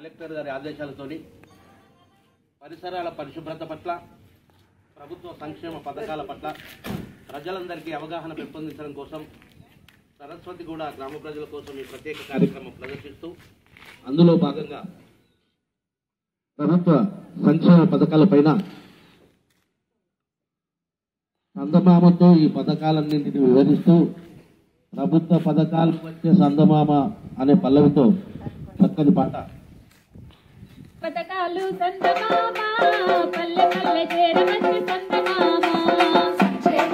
Collector గారి ఆదేశాలతోని పరిసరాల పరిశుభ్రత పట్ల ప్రభుత్వ సంక్షేమ పథకాల పట్ల ప్రజలందరికీ అవగాహన పెంపొందించడం కోసం సరస్వతిగూడ గ్రామ ప్రజల కోసం ఈ ప్రత్యేక కార్యక్రమం ప్రదర్శిస్తూ అందులో భాగంగా ప్రభుత్వ సంక్షేమ పథకాలపైన సందమామతో ఈ పథకాలన్నింటినీ వివరిస్తూ ప్రభుత్వ పథకాలు వచ్చే సందమామ అనే పల్లవితో చక్కని పాట. పథకాలు సందమామ పల్లె పల్లె చేరవచ్చి సందమామ సంక్షేమ